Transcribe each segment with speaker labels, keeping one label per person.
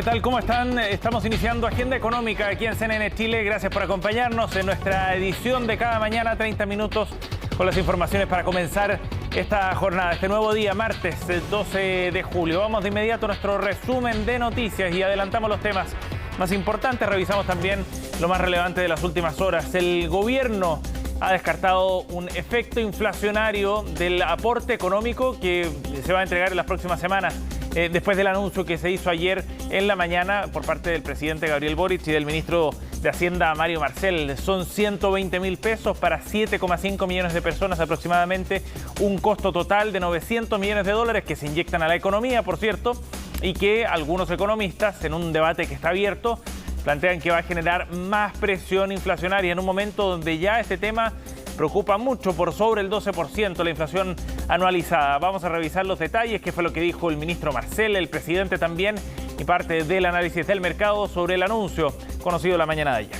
Speaker 1: ¿Qué tal? ¿Cómo están? Estamos iniciando Agenda Económica aquí en CNN Chile. Gracias por acompañarnos en nuestra edición de cada mañana, 30 minutos con las informaciones para comenzar esta jornada, este nuevo día, martes 12 de julio. Vamos de inmediato a nuestro resumen de noticias y adelantamos los temas más importantes. Revisamos también lo más relevante de las últimas horas. El gobierno ha descartado un efecto inflacionario del aporte económico que se va a entregar en las próximas semanas. Después del anuncio que se hizo ayer en la mañana por parte del presidente Gabriel Boric y del ministro de Hacienda Mario Marcel. Son 120.000 pesos para 7,5 millones de personas aproximadamente, un costo total de 900 millones de dólares que se inyectan a la economía, por cierto, y que algunos economistas, en un debate que está abierto, plantean que va a generar más presión inflacionaria en un momento donde ya este tema preocupa mucho, por sobre el 12% la inflación anualizada. Vamos a revisar los detalles, qué fue lo que dijo el ministro Marcel, el presidente también, y parte del análisis del mercado sobre el anuncio conocido la mañana de ayer.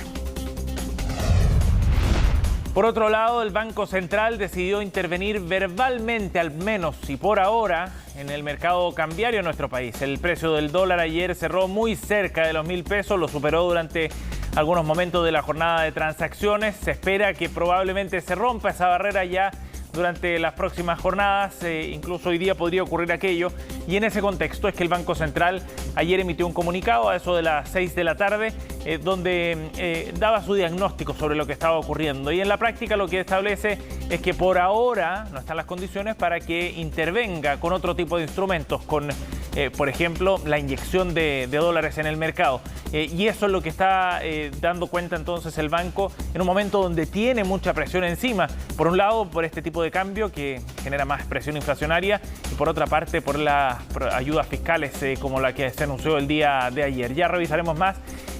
Speaker 1: Por otro lado, el Banco Central decidió intervenir verbalmente, al menos y por ahora, en el mercado cambiario en nuestro país. El precio del dólar ayer cerró muy cerca de los 1.000 pesos, lo superó durante algunos momentos de la jornada de transacciones. Se espera que probablemente se rompa esa barrera ya durante las próximas jornadas, incluso hoy día podría ocurrir aquello. Y en ese contexto es que el Banco Central ayer emitió un comunicado a eso de las 6 de la tarde, donde daba su diagnóstico sobre lo que estaba ocurriendo. Y en la práctica lo que establece es que por ahora no están las condiciones para que intervenga con otro tipo de instrumentos, con, por ejemplo, la inyección de dólares en el mercado. Y eso es lo que está dando cuenta entonces el banco en un momento donde tiene mucha presión encima. Por un lado, por este tipo de cambio que genera más presión inflacionaria y por otra parte por las ayudas fiscales como la que se anunció el día de ayer. Ya revisaremos más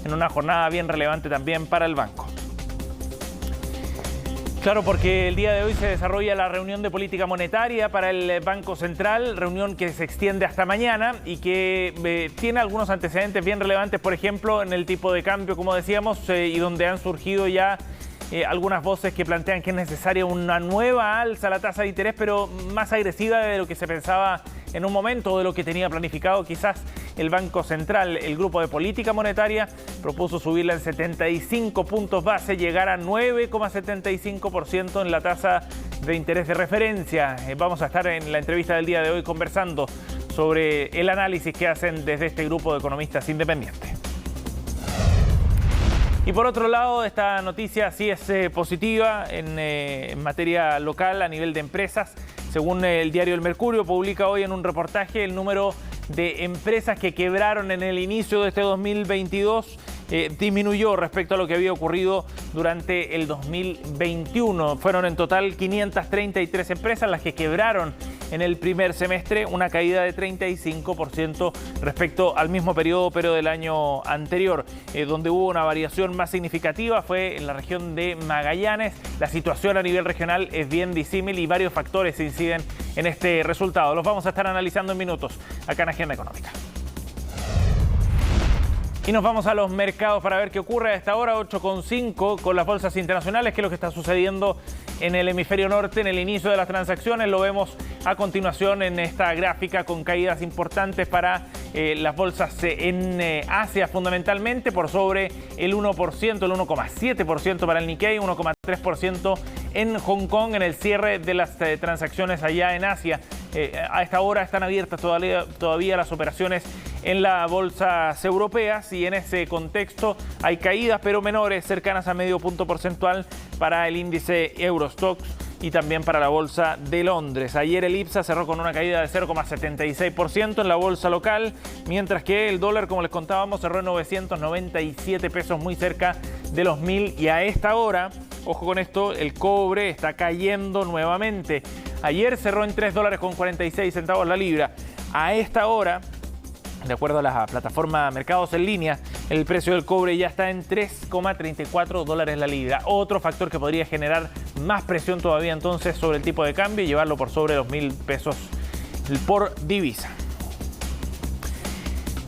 Speaker 1: en una jornada bien relevante también para el banco. Claro, porque el día de hoy se desarrolla la reunión de política monetaria para el Banco Central, reunión que se extiende hasta mañana y que tiene algunos antecedentes bien relevantes, por ejemplo, en el tipo de cambio, como decíamos, y donde han surgido ya algunas voces que plantean que es necesaria una nueva alza a la tasa de interés, pero más agresiva de lo que se pensaba en un momento, de lo que tenía planificado quizás el Banco Central. El grupo de política monetaria propuso subirla en 75 puntos base, llegar a 9,75% en la tasa de interés de referencia. Vamos a estar en la entrevista del día de hoy conversando sobre el análisis que hacen desde este grupo de economistas independientes. Y por otro lado, esta noticia sí es positiva en materia local a nivel de empresas. Según el diario El Mercurio, publica hoy en un reportaje el número de empresas que quebraron en el inicio de este 2022 disminuyó respecto a lo que había ocurrido durante el 2021. Fueron en total 533 empresas las que quebraron en el primer semestre, una caída de 35% respecto al mismo periodo, pero del año anterior. Donde hubo una variación más significativa fue en la región de Magallanes. La situación a nivel regional es bien disímil y varios factores inciden en este resultado. Los vamos a estar analizando en minutos acá en Agenda Económica. Y nos vamos a los mercados para ver qué ocurre a esta hora, 8,5 con las bolsas internacionales, qué es lo que está sucediendo en el hemisferio norte en el inicio de las transacciones. Lo vemos a continuación en esta gráfica con caídas importantes para las bolsas en Asia fundamentalmente, por sobre el 1%, el 1,7% para el Nikkei, 1,3% en Hong Kong en el cierre de las transacciones allá en Asia. A esta hora están abiertas todavía las operaciones en las bolsas europeas y en ese contexto hay caídas pero menores, cercanas a medio punto porcentual para el índice Eurostoxx y también para la bolsa de Londres. Ayer el IPSA cerró con una caída de 0,76% en la bolsa local, mientras que el dólar, como les contábamos, cerró en 997 pesos, muy cerca de los 1.000. Y a esta hora, ojo con esto, el cobre está cayendo nuevamente. Ayer cerró en $3.46 la libra. A esta hora, de acuerdo a la plataforma Mercados en Línea, el precio del cobre ya está en $3,34 la libra. Otro factor que podría generar más presión todavía entonces sobre el tipo de cambio y llevarlo por sobre los 1.000 pesos por divisa.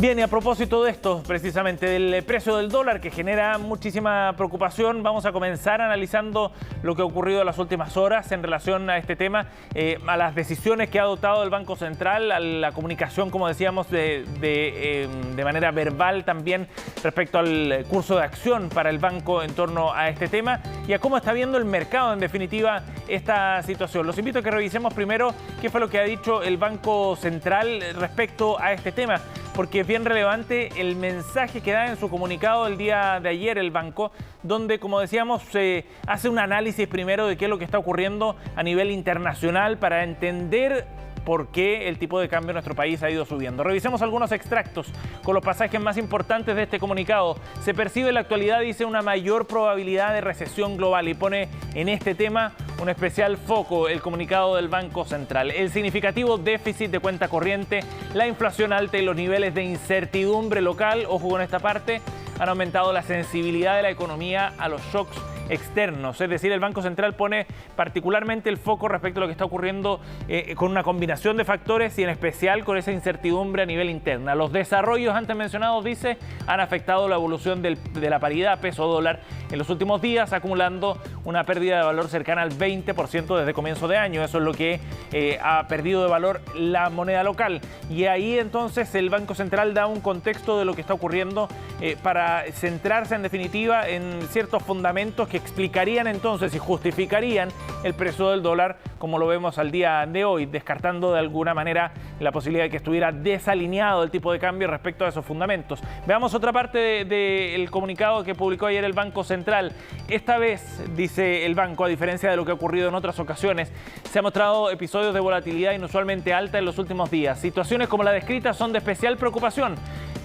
Speaker 1: Bien, y a propósito de esto, precisamente del precio del dólar que genera muchísima preocupación, vamos a comenzar analizando lo que ha ocurrido en las últimas horas en relación a este tema, a las decisiones que ha adoptado el Banco Central, a la comunicación, como decíamos, de manera verbal también respecto al curso de acción para el banco en torno a este tema y a cómo está viendo el mercado, en definitiva, esta situación. Los invito a que revisemos primero qué fue lo que ha dicho el Banco Central respecto a este tema, porque es bien relevante el mensaje que da en su comunicado el día de ayer el banco, donde, como decíamos, se hace un análisis primero de qué es lo que está ocurriendo a nivel internacional para entender por qué el tipo de cambio en nuestro país ha ido subiendo. Revisemos algunos extractos con los pasajes más importantes de este comunicado. Se percibe en la actualidad, dice, una mayor probabilidad de recesión global y pone en este tema un especial foco el comunicado del Banco Central. El significativo déficit de cuenta corriente, la inflación alta y los niveles de incertidumbre local, ojo con esta parte, han aumentado la sensibilidad de la economía a los shocks externos. Es decir, el Banco Central pone particularmente el foco respecto a lo que está ocurriendo con una combinación de factores y en especial con esa incertidumbre a nivel interna. Los desarrollos antes mencionados, dice, han afectado la evolución de la paridad peso-dólar en los últimos días, acumulando una pérdida de valor cercana al 20% desde comienzo de año. Eso es lo que ha perdido de valor la moneda local. Y ahí entonces el Banco Central da un contexto de lo que está ocurriendo para centrarse en definitiva en ciertos fundamentos que explicarían entonces y justificarían el precio del dólar como lo vemos al día de hoy, descartando de alguna manera la posibilidad de que estuviera desalineado el tipo de cambio respecto a esos fundamentos. Veamos otra parte del comunicado que publicó ayer el Banco Central. Esta vez, dice el banco, a diferencia de lo que ha ocurrido en otras ocasiones, se han mostrado episodios de volatilidad inusualmente alta en los últimos días. Situaciones como la descrita son de especial preocupación.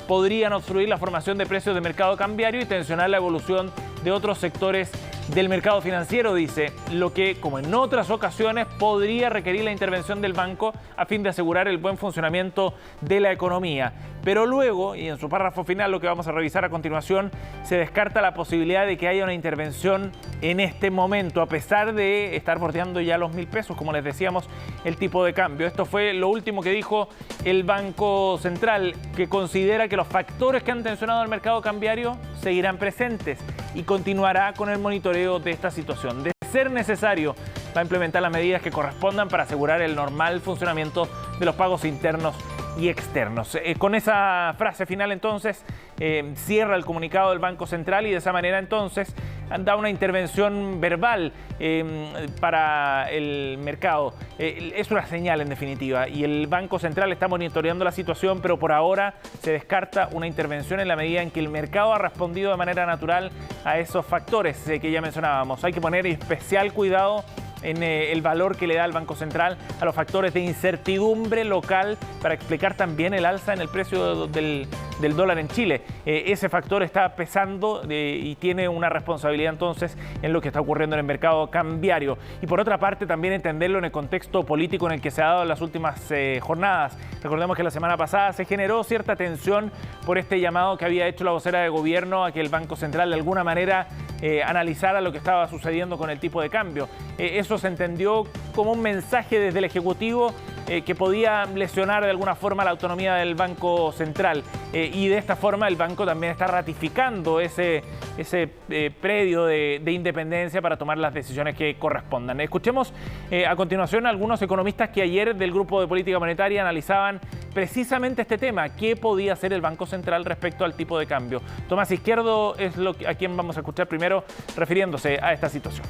Speaker 1: Podrían obstruir la formación de precios de mercado cambiario y tensionar la evolución de otros sectores del mercado financiero, dice, lo que, como en otras ocasiones, podría requerir la intervención del banco a fin de asegurar el buen funcionamiento de la economía. Pero luego, y en su párrafo final, lo que vamos a revisar a continuación, se descarta la posibilidad de que haya una intervención en este momento, a pesar de estar bordeando ya los 1.000 pesos, como les decíamos, el tipo de cambio. Esto fue lo último que dijo el Banco Central, que considera que los factores que han tensionado el mercado cambiario seguirán presentes y continuará con el monitoreo de esta situación. De ser necesario, va a implementar las medidas que correspondan para asegurar el normal funcionamiento de los pagos internos y externos. Con esa frase final entonces cierra el comunicado del Banco Central y de esa manera entonces da una intervención verbal para el mercado. Es una señal en definitiva y el Banco Central está monitoreando la situación, pero por ahora se descarta una intervención en la medida en que el mercado ha respondido de manera natural a esos factores que ya mencionábamos. Hay que poner especial cuidado en el valor que le da el Banco Central a los factores de incertidumbre local para explicar también el alza en el precio del dólar en Chile. Ese factor está pesando y tiene una responsabilidad entonces en lo que está ocurriendo en el mercado cambiario. Y por otra parte también entenderlo en el contexto político en el que se ha dado en las últimas jornadas. Recordemos que la semana pasada se generó cierta tensión por este llamado que había hecho la vocera de gobierno a que el Banco Central de alguna manera analizara lo que estaba sucediendo con el tipo de cambio. Eso se entendió como un mensaje desde el Ejecutivo que podía lesionar de alguna forma la autonomía del Banco Central. Y de esta forma el banco también está ratificando ese predio de independencia para tomar las decisiones que correspondan. Escuchemos a continuación a algunos economistas que ayer del Grupo de Política Monetaria analizaban precisamente este tema, qué podía hacer el Banco Central respecto al tipo de cambio. Tomás Izquierdo es a quien vamos a escuchar primero refiriéndose a esta situación.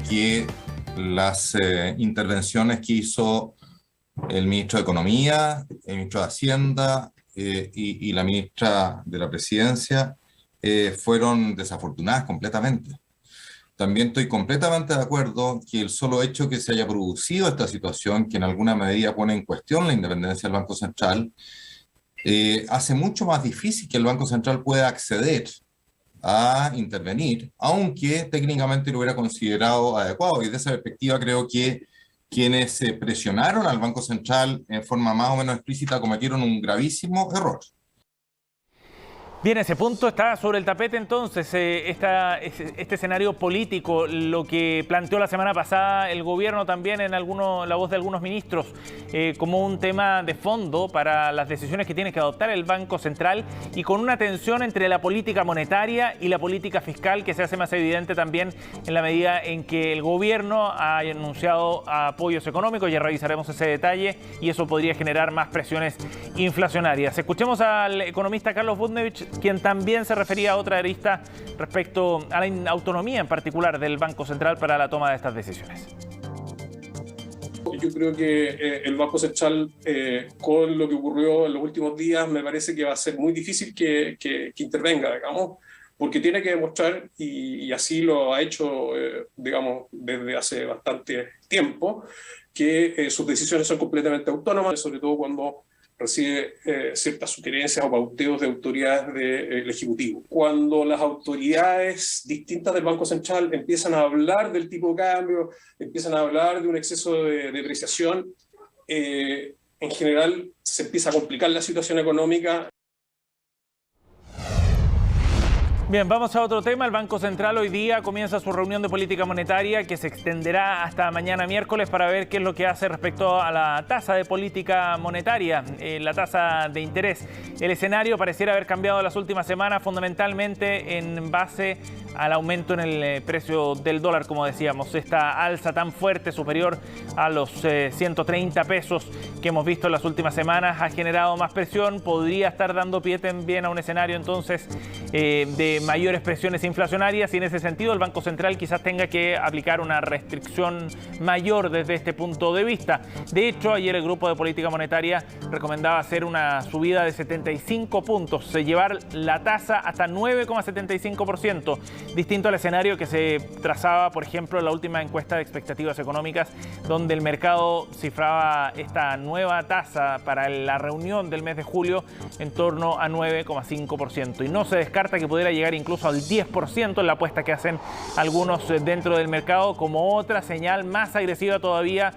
Speaker 2: Que las intervenciones que hizo el ministro de Economía, el ministro de Hacienda y la ministra de la Presidencia fueron desafortunadas completamente. También estoy completamente de acuerdo que el solo hecho que se haya producido esta situación, que en alguna medida pone en cuestión la independencia del Banco Central, hace mucho más difícil que el Banco Central pueda acceder a intervenir, aunque técnicamente lo hubiera considerado adecuado. Y de esa perspectiva creo que quienes presionaron al Banco Central en forma más o menos explícita cometieron un gravísimo error.
Speaker 1: Bien, ese punto está sobre el tapete entonces, este escenario político, lo que planteó la semana pasada el gobierno también en la voz de algunos ministros, como un tema de fondo para las decisiones que tiene que adoptar el Banco Central y con una tensión entre la política monetaria y la política fiscal que se hace más evidente también en la medida en que el gobierno ha anunciado apoyos económicos. Ya revisaremos ese detalle y eso podría generar más presiones inflacionarias. Escuchemos al economista Carlos Budnevich, quien también se refería a otra arista respecto a la autonomía en particular del Banco Central para la toma de estas decisiones.
Speaker 3: Yo creo que el Banco Central, con lo que ocurrió en los últimos días, me parece que va a ser muy difícil que intervenga, digamos, porque tiene que demostrar, y así lo ha hecho, digamos, desde hace bastante tiempo, que sus decisiones son completamente autónomas, sobre todo cuando recibe ciertas sugerencias o pauteos de autoridades del Ejecutivo. Cuando las autoridades distintas del Banco Central empiezan a hablar del tipo de cambio, empiezan a hablar de un exceso de depreciación, en general se empieza a complicar la situación económica.
Speaker 1: Bien, vamos a otro tema. El Banco Central hoy día comienza su reunión de política monetaria que se extenderá hasta mañana miércoles para ver qué es lo que hace respecto a la tasa de política monetaria, la tasa de interés. El escenario pareciera haber cambiado las últimas semanas fundamentalmente en base al aumento en el precio del dólar, como decíamos. Esta alza tan fuerte, superior a los 130 pesos que hemos visto en las últimas semanas, ha generado más presión. Podría estar dando pie también a un escenario entonces de mayores presiones inflacionarias y en ese sentido el Banco Central quizás tenga que aplicar una restricción mayor desde este punto de vista. De hecho, ayer el Grupo de Política Monetaria recomendaba hacer una subida de 75 puntos, llevar la tasa hasta 9,75%, distinto al escenario que se trazaba, por ejemplo, en la última encuesta de expectativas económicas, donde el mercado cifraba esta nueva tasa para la reunión del mes de julio en torno a 9,5%. Y no se descarta que pudiera llegar incluso al 10% en la apuesta que hacen algunos dentro del mercado, como otra señal más agresiva todavía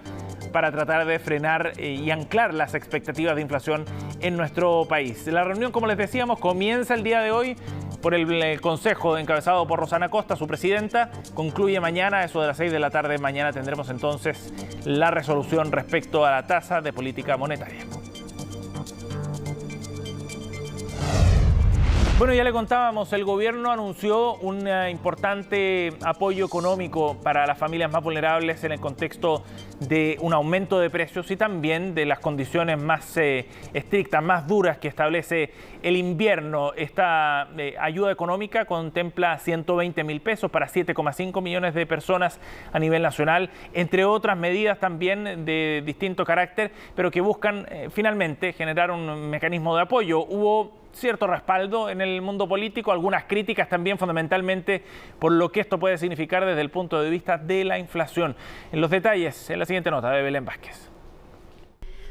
Speaker 1: para tratar de frenar y anclar las expectativas de inflación en nuestro país. La reunión, como les decíamos, comienza el día de hoy por el Consejo encabezado por Rosana Costa, su presidenta. Concluye mañana, eso de las 6 de la tarde. Mañana tendremos entonces la resolución respecto a la tasa de política monetaria. Bueno, ya le contábamos, el gobierno anunció un importante apoyo económico para las familias más vulnerables en el contexto de un aumento de precios y también de las condiciones más estrictas, más duras que establece el invierno. Esta ayuda económica contempla 120.000 pesos para 7,5 millones de personas a nivel nacional, entre otras medidas también de distinto carácter, pero que buscan finalmente generar un mecanismo de apoyo. Hubo cierto respaldo en el mundo político, algunas críticas también fundamentalmente por lo que esto puede significar desde el punto de vista de la inflación. En los detalles, en la siguiente nota de Belén Vázquez.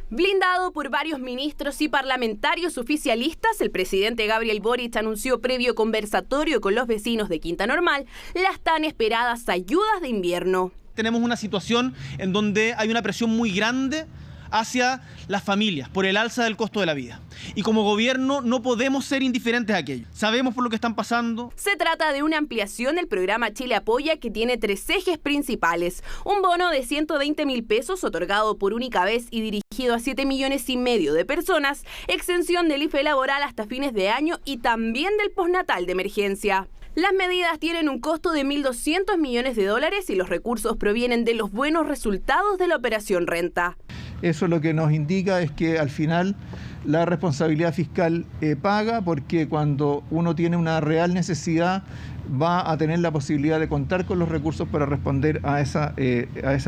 Speaker 4: Blindado por varios ministros y parlamentarios oficialistas, el presidente Gabriel Boric anunció previo conversatorio con los vecinos de Quinta Normal las tan esperadas ayudas de invierno.
Speaker 5: Tenemos una situación en donde hay una presión muy grande hacia las familias por el alza del costo de la vida. Y como gobierno no podemos ser indiferentes a aquello. Sabemos por lo que están pasando.
Speaker 4: Se trata de una ampliación del programa Chile Apoya que tiene 3 ejes principales. Un bono de 120.000 pesos otorgado por única vez y dirigido a 7,5 millones de personas, extensión del IFE laboral hasta fines de año y también del postnatal de emergencia. Las medidas tienen un costo de $1.200 millones y los recursos provienen de los buenos resultados de la operación Renta.
Speaker 6: Eso lo que nos indica es que al final la responsabilidad fiscal paga, porque cuando uno tiene una real necesidad va a tener la posibilidad de contar con los recursos para responder a esas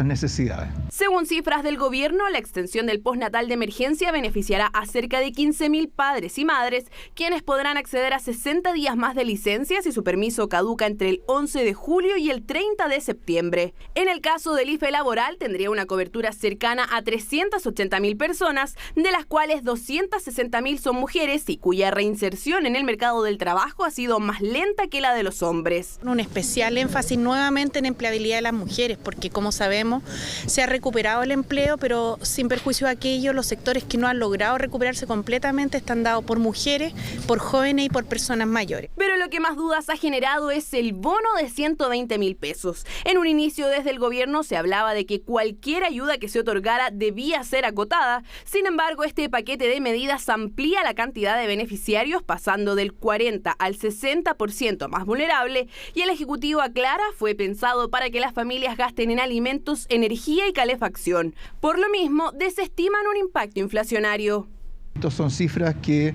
Speaker 6: necesidades.
Speaker 4: Según cifras del gobierno, la extensión del postnatal de emergencia beneficiará a cerca de 15.000 padres y madres, quienes podrán acceder a 60 días más de licencia si su permiso caduca entre el 11 de julio y el 30 de septiembre. En el caso del IFE laboral, tendría una cobertura cercana a 380.000 personas, de las cuales 200 260.000 son mujeres y cuya reinserción en el mercado del trabajo ha sido más lenta que la de los hombres.
Speaker 7: Un especial énfasis nuevamente en empleabilidad de las mujeres, porque como sabemos se ha recuperado el empleo, pero sin perjuicio de aquello, los sectores que no han logrado recuperarse completamente están dados por mujeres, por jóvenes y por personas mayores.
Speaker 4: Pero lo que más dudas ha generado es el bono de 120.000 pesos. En un inicio desde el gobierno se hablaba de que cualquier ayuda que se otorgara debía ser acotada. Sin embargo, este paquete de medidas amplía la cantidad de beneficiarios, pasando del 40 al 60% más vulnerable, y el Ejecutivo aclara fue pensado para que las familias gasten en alimentos, energía y calefacción. Por lo mismo, desestiman un impacto inflacionario.
Speaker 6: Estas son cifras que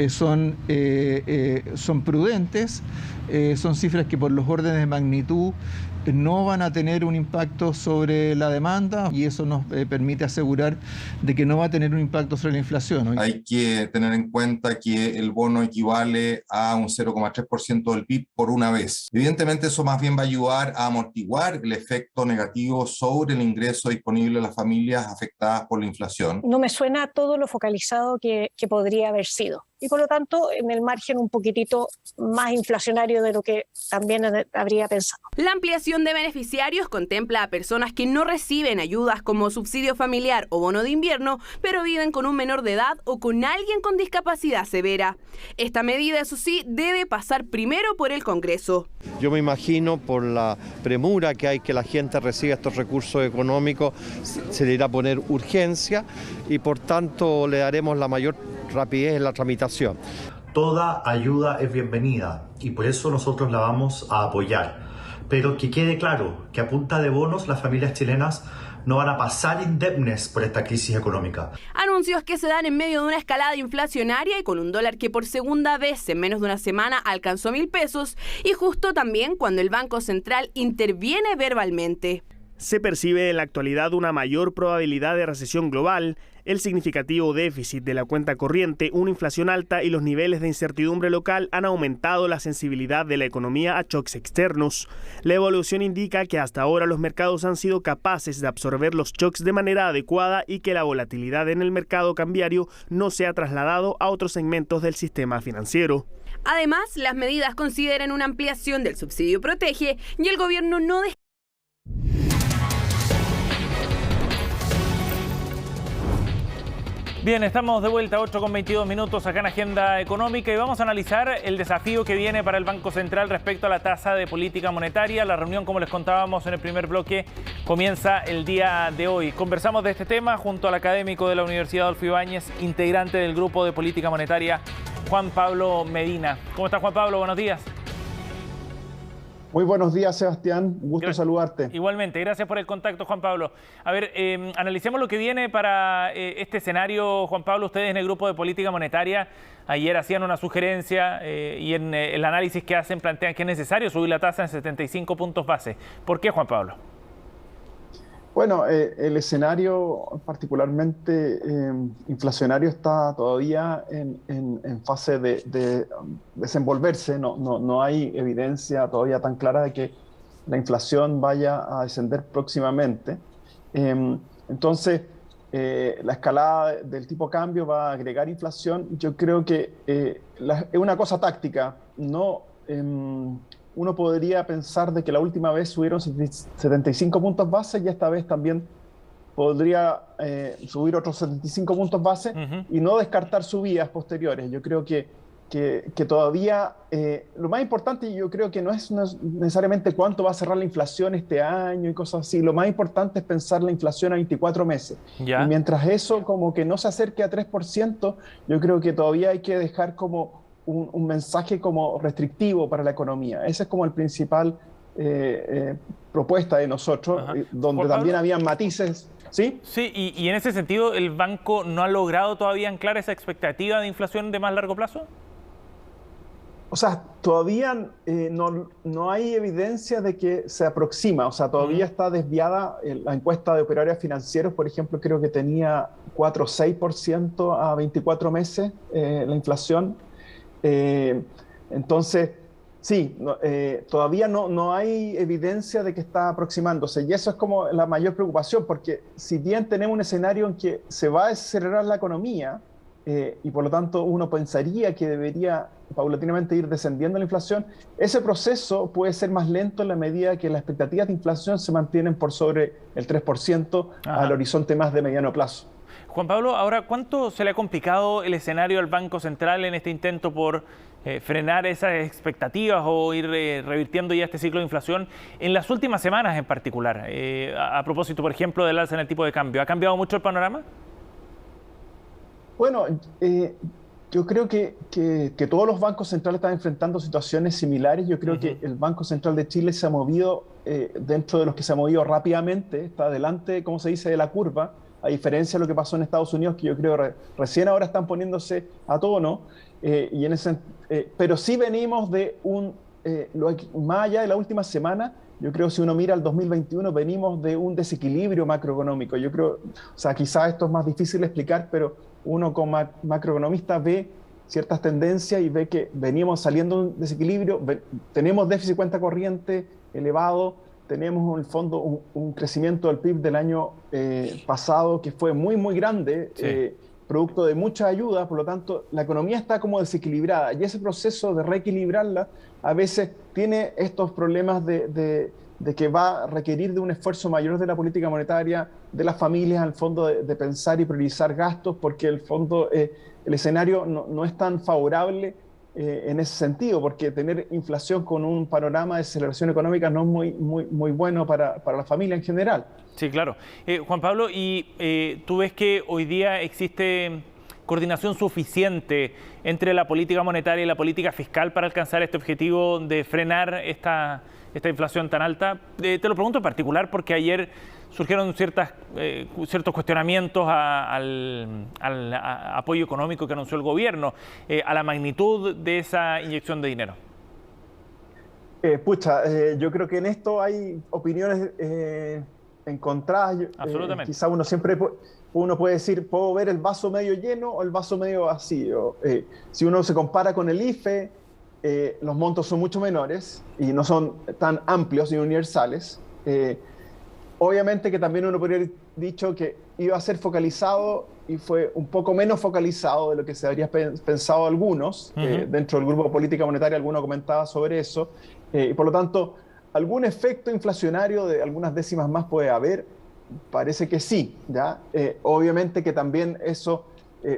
Speaker 6: son prudentes, son cifras que por los órdenes de magnitud no van a tener un impacto sobre la demanda y eso nos permite asegurar de que no va a tener un impacto sobre la inflación.
Speaker 2: Hay que tener en cuenta que el bono equivale a un 0,3% del PIB por una vez. Evidentemente eso más bien va a ayudar a amortiguar el efecto negativo sobre el ingreso disponible de las familias afectadas por la inflación.
Speaker 8: No me suena todo lo focalizado que podría haber sido. Y por lo tanto, en el margen un poquitito más inflacionario de lo que también habría pensado.
Speaker 4: La ampliación de beneficiarios contempla a personas que no reciben ayudas como subsidio familiar o bono de invierno, pero viven con un menor de edad o con alguien con discapacidad severa. Esta medida, eso sí, debe pasar primero por el Congreso.
Speaker 9: Yo me imagino, por la premura que hay que la gente reciba estos recursos económicos, se le irá a poner urgencia y por tanto le daremos la mayor rapidez en la tramitación.
Speaker 10: Toda ayuda es bienvenida y por eso nosotros la vamos a apoyar. Pero que quede claro que a punta de bonos las familias chilenas no van a pasar indemnes por esta crisis económica.
Speaker 4: Anuncios que se dan en medio de una escalada inflacionaria y con un dólar que por segunda vez en menos de una semana alcanzó 1.000 pesos y justo también cuando el Banco Central interviene verbalmente.
Speaker 11: Se percibe en la actualidad una mayor probabilidad de recesión global, el significativo déficit de la cuenta corriente, una inflación alta y los niveles de incertidumbre local han aumentado la sensibilidad de la economía a shocks externos. La evaluación indica que hasta ahora los mercados han sido capaces de absorber los shocks de manera adecuada y que la volatilidad en el mercado cambiario no se ha trasladado a otros segmentos del sistema financiero.
Speaker 4: Además, las medidas consideran una ampliación del subsidio Protege y el gobierno no deja.
Speaker 1: Bien, estamos de vuelta, 8:22 minutos acá en Agenda Económica y vamos a analizar el desafío que viene para el Banco Central respecto a la tasa de política monetaria. La reunión, como les contábamos en el primer bloque, comienza el día de hoy. Conversamos de este tema junto al académico de la Universidad Adolfo Ibáñez, integrante del Grupo de Política Monetaria, Juan Pablo Medina. ¿Cómo estás, Juan Pablo? Buenos días.
Speaker 12: Muy buenos días, Sebastián. Un gusto saludarte.
Speaker 1: Igualmente, gracias por el contacto, Juan Pablo. A ver, analicemos lo que viene para este escenario, Juan Pablo. Ustedes en el Grupo de Política Monetaria ayer hacían una sugerencia y en el análisis que hacen plantean que es necesario subir la tasa en 75 puntos base. ¿Por qué, Juan Pablo?
Speaker 12: Bueno, el escenario particularmente inflacionario está todavía en fase de desenvolverse. No hay evidencia todavía tan clara de que la inflación vaya a descender próximamente. Entonces, la escalada del tipo cambio va a agregar inflación. Yo creo que es una cosa táctica. Uno podría pensar de que la última vez subieron 75 puntos base y esta vez también podría subir otros 75 puntos base y no descartar subidas posteriores. Yo creo que todavía lo más importante, yo creo que no es necesariamente cuánto va a cerrar la inflación este año y cosas así. Lo más importante es pensar la inflación a 24 meses. ¿Ya? Y mientras eso como que no se acerque a 3%, yo creo que todavía hay que dejar como un mensaje como restrictivo para la economía. Esa es como el principal propuesta de nosotros, donde también habían matices. ¿Sí?
Speaker 1: Sí, y en ese sentido, ¿el banco no ha logrado todavía anclar esa expectativa de inflación de más largo plazo?
Speaker 12: O sea, todavía no hay evidencia de que se aproxima. O sea, todavía está desviada. La encuesta de operarios financieros, por ejemplo, creo que tenía 4 o 6% a 24 meses la inflación. Entonces, sí, todavía no hay evidencia de que está aproximándose y eso es como la mayor preocupación, porque si bien tenemos un escenario en que se va a acelerar la economía, y por lo tanto uno pensaría que debería paulatinamente ir descendiendo la inflación. Ese proceso puede ser más lento en la medida que las expectativas de inflación se mantienen por sobre el 3% al horizonte más de mediano plazo.
Speaker 1: Juan Pablo, ahora, ¿cuánto se le ha complicado el escenario al Banco Central en este intento por frenar esas expectativas o ir revirtiendo ya este ciclo de inflación en las últimas semanas en particular? A propósito, por ejemplo, del alza en el tipo de cambio, ¿ha cambiado mucho el panorama?
Speaker 12: Bueno, yo creo que todos los bancos centrales están enfrentando situaciones similares. Yo creo que el Banco Central de Chile se ha movido, dentro de los que se ha movido rápidamente, está adelante, como se dice, de la curva, a diferencia de lo que pasó en Estados Unidos, que yo creo recién ahora están poniéndose a tono, pero sí venimos de más allá de la última semana. Yo creo que si uno mira al 2021, venimos de un desequilibrio macroeconómico. Yo creo, o sea, quizás esto es más difícil de explicar, pero uno como macroeconomista ve ciertas tendencias y ve que venimos saliendo de un desequilibrio, tenemos déficit cuenta corriente elevado, tenemos en el fondo un crecimiento del PIB del año pasado que fue muy, muy grande, producto de mucha ayuda. Por lo tanto, la economía está como desequilibrada y ese proceso de reequilibrarla a veces tiene estos problemas de que va a requerir de un esfuerzo mayor de la política monetaria, de las familias, al fondo de pensar y priorizar gastos, porque el fondo, el escenario no es tan favorable en ese sentido, porque tener inflación con un panorama de aceleración económica no es muy bueno para la familia en general.
Speaker 1: Sí, claro. Juan Pablo, ¿y tú ves que hoy día existe coordinación suficiente entre la política monetaria y la política fiscal para alcanzar este objetivo de frenar esta inflación tan alta? Te lo pregunto en particular porque ayer surgieron ciertos cuestionamientos al apoyo económico que anunció el gobierno, a la magnitud de esa inyección de dinero.
Speaker 12: Yo creo que en esto hay opiniones encontradas.
Speaker 1: Absolutamente.
Speaker 12: Quizá uno puede decir, puedo ver el vaso medio lleno o el vaso medio vacío. Si uno se compara con el IFE, los montos son mucho menores y no son tan amplios y universales. Obviamente que también uno podría haber dicho que iba a ser focalizado y fue un poco menos focalizado de lo que se habría pensado algunos. Dentro del grupo de política monetaria alguno comentaba sobre eso. Y por lo tanto, algún efecto inflacionario de algunas décimas más puede haber. Parece que sí, ¿ya? Obviamente que también eso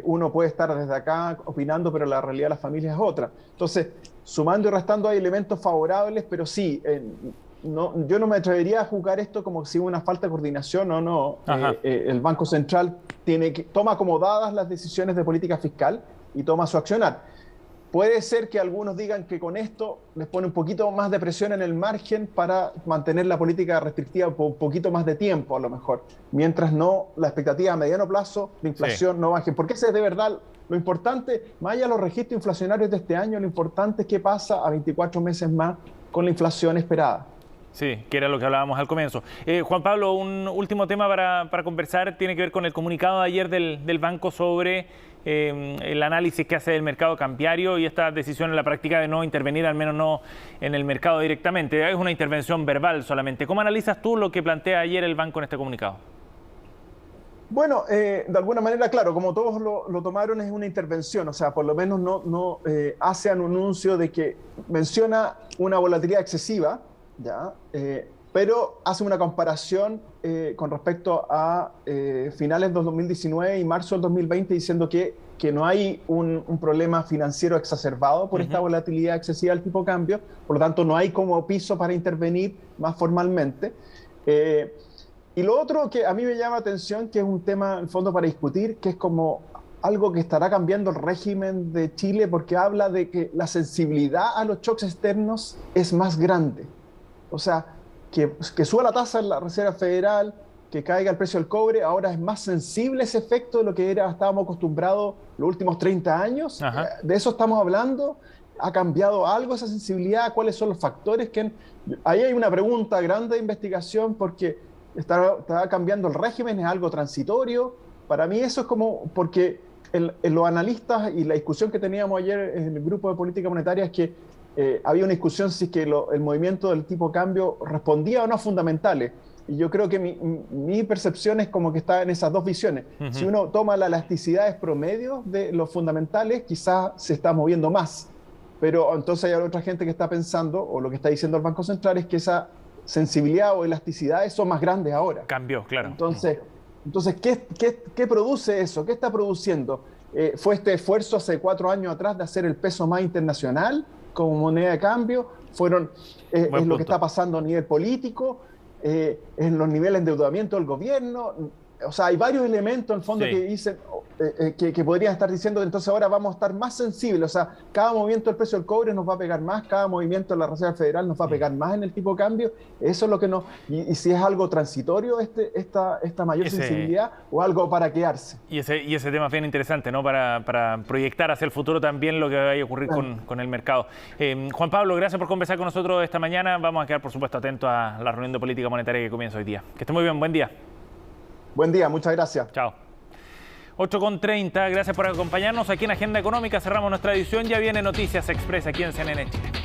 Speaker 12: uno puede estar desde acá opinando, pero la realidad de las familias es otra. Entonces, sumando y restando hay elementos favorables, pero sí, yo no me atrevería a juzgar esto como si hubiera una falta de coordinación o no. El Banco Central toma acomodadas las decisiones de política fiscal y toma su accionar. Puede ser que algunos digan que con esto les pone un poquito más de presión en el margen para mantener la política restrictiva por un poquito más de tiempo, a lo mejor, mientras no la expectativa a mediano plazo de inflación no baje. Porque ese es de verdad lo importante, más allá de los registros inflacionarios de este año, lo importante es qué pasa a 24 meses más con la inflación esperada.
Speaker 1: Sí, que era lo que hablábamos al comienzo. Juan Pablo, un último tema para conversar tiene que ver con el comunicado de ayer del banco sobre el análisis que hace del mercado cambiario y esta decisión en la práctica de no intervenir, al menos no en el mercado directamente. Es una intervención verbal solamente. ¿Cómo analizas tú lo que plantea ayer el banco en este comunicado?
Speaker 12: Bueno, de alguna manera, claro, como todos lo tomaron, es una intervención, o sea, por lo menos no hace un anuncio de que menciona una volatilidad excesiva, ¿ya? Pero hace una comparación con respecto a finales del 2019 y marzo del 2020, diciendo que no hay un problema financiero exacerbado por esta volatilidad excesiva del tipo de cambio, por lo tanto no hay como piso para intervenir más formalmente. Y lo otro que a mí me llama la atención, que es un tema en fondo para discutir, que es como algo que estará cambiando el régimen de Chile, porque habla de que la sensibilidad a los shocks externos es más grande. O sea, que suba la tasa en la Reserva Federal, que caiga el precio del cobre, ahora es más sensible ese efecto de lo que estábamos acostumbrados los últimos 30 años. De eso estamos hablando. ¿Ha cambiado algo esa sensibilidad? ¿Cuáles son los factores? Ahí hay una pregunta grande de investigación, porque está cambiando el régimen, es algo transitorio. Para mí eso es como, porque los analistas y la discusión que teníamos ayer en el grupo de política monetaria es que había una discusión si es que el movimiento del tipo de cambio respondía o no a fundamentales. Y yo creo que mi percepción es como que está en esas dos visiones. Si uno toma las elasticidades promedio de los fundamentales, quizás se está moviendo más. Pero entonces hay otra gente que está pensando, o lo que está diciendo el Banco Central, es que esa sensibilidad o elasticidades son más grandes ahora.
Speaker 1: Cambió, claro.
Speaker 12: Entonces ¿qué produce eso? ¿Qué está produciendo? ¿Fue este esfuerzo hace 4 años atrás de hacer el peso más internacional como moneda de cambio? ¿Es lo que está pasando a nivel político? ¿En los niveles de endeudamiento del gobierno? O sea, hay varios elementos en el fondo que dicen que podrían estar diciendo que entonces ahora vamos a estar más sensibles. O sea, cada movimiento del precio del cobre nos va a pegar más, cada movimiento de la Reserva Federal nos va a pegar más en el tipo de cambio. Eso es lo que nos... Y si es algo transitorio esta mayor sensibilidad o algo para quedarse.
Speaker 1: Y ese tema es bien interesante, ¿no? Para proyectar hacia el futuro también lo que vaya a ocurrir con el mercado. Juan Pablo, gracias por conversar con nosotros esta mañana. Vamos a quedar, por supuesto, atentos a la reunión de política monetaria que comienza hoy día. Que esté muy bien, buen día.
Speaker 12: Buen día, muchas gracias.
Speaker 1: Chao. 8:30, gracias por acompañarnos aquí en Agenda Económica. Cerramos nuestra edición, ya viene Noticias Express aquí en CNN Chile.